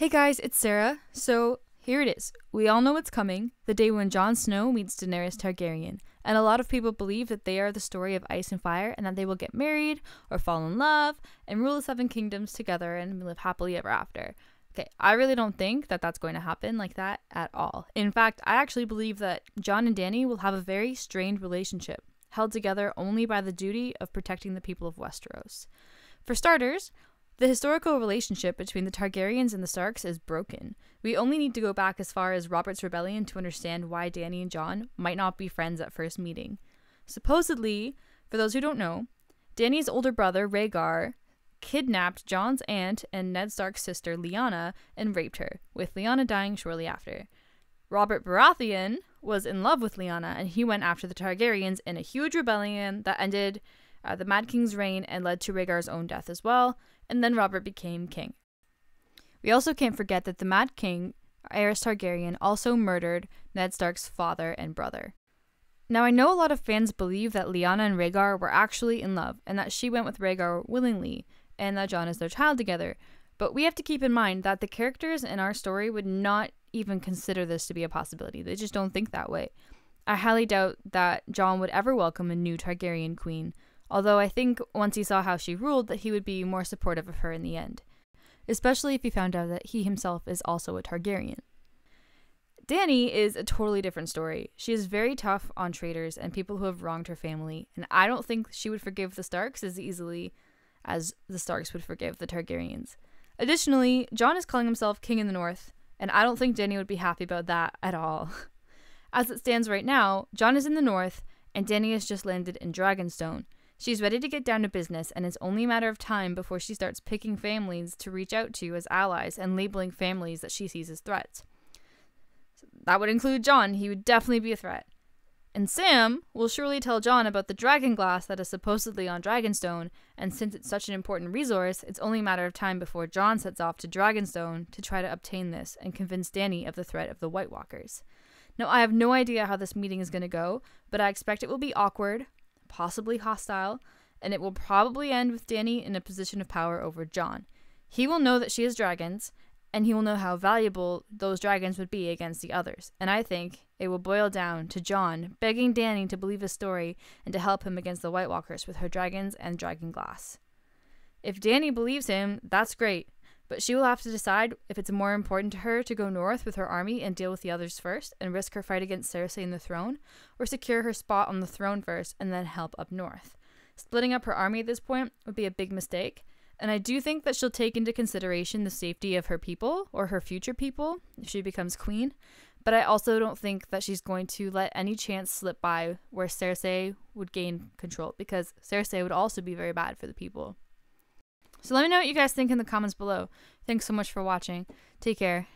Hey guys, it's Sarah. So here it is. We all know it's coming, the day when Jon Snow meets Daenerys Targaryen. And a lot of people believe that they are the story of ice and fire and that they will get married or fall in love and rule the Seven Kingdoms together and live happily ever after. Okay, I really don't think that that's going to happen like that at all. In fact, I actually believe that Jon and Dany will have a very strained relationship, held together only by the duty of protecting the people of Westeros. For starters, the historical relationship between the Targaryens and the Starks is broken. We only need to go back as far as Robert's Rebellion to understand why Dany and Jon might not be friends at first meeting. Supposedly, for those who don't know, Dany's older brother, Rhaegar, kidnapped Jon's aunt and Ned Stark's sister, Leanna, and raped her, with Leanna dying shortly after. Robert Baratheon was in love with Leanna, and he went after the Targaryens in a huge rebellion that ended the Mad King's reign and led to Rhaegar's own death as well, and then Robert became king. We also can't forget that the Mad King, Aerys Targaryen, also murdered Ned Stark's father and brother. Now, I know a lot of fans believe that Leanna and Rhaegar were actually in love, and that she went with Rhaegar willingly, and that Jon is their child together, but we have to keep in mind that the characters in our story would not even consider this to be a possibility. They just don't think that way. I highly doubt that Jon would ever welcome a new Targaryen queen, although I think once he saw how she ruled that he would be more supportive of her in the end, especially if he found out that he himself is also a Targaryen. Dany is a totally different story. She is very tough on traitors and people who have wronged her family, and I don't think she would forgive the Starks as easily as the Starks would forgive the Targaryens. Additionally, Jon is calling himself king in the north, and I don't think Dany would be happy about that at all. As it stands right now, Jon is in the north, and Dany has just landed in Dragonstone. She's ready to get down to business, and it's only a matter of time before she starts picking families to reach out to as allies and labeling families that she sees as threats. That would include Jon. He would definitely be a threat. And Sam will surely tell Jon about the dragon glass that is supposedly on Dragonstone, and since it's such an important resource, it's only a matter of time before Jon sets off to Dragonstone to try to obtain this and convince Dany of the threat of the White Walkers. Now, I have no idea how this meeting is going to go, but I expect it will be awkward, possibly hostile, and it will probably end with Dany in a position of power over Jon. He will know that she has dragons, and he will know how valuable those dragons would be against the others, and I think it will boil down to Jon begging Dany to believe his story and to help him against the White Walkers with her dragons and dragon glass. If Dany believes him, that's great, but she will have to decide if it's more important to her to go north with her army and deal with the others first and risk her fight against Cersei in the throne, or secure her spot on the throne first and then help up north. Splitting up her army at this point would be a big mistake, and I do think that she'll take into consideration the safety of her people or her future people if she becomes queen, but I also don't think that she's going to let any chance slip by where Cersei would gain control, because Cersei would also be very bad for the people. So let me know what you guys think in the comments below. Thanks so much for watching. Take care.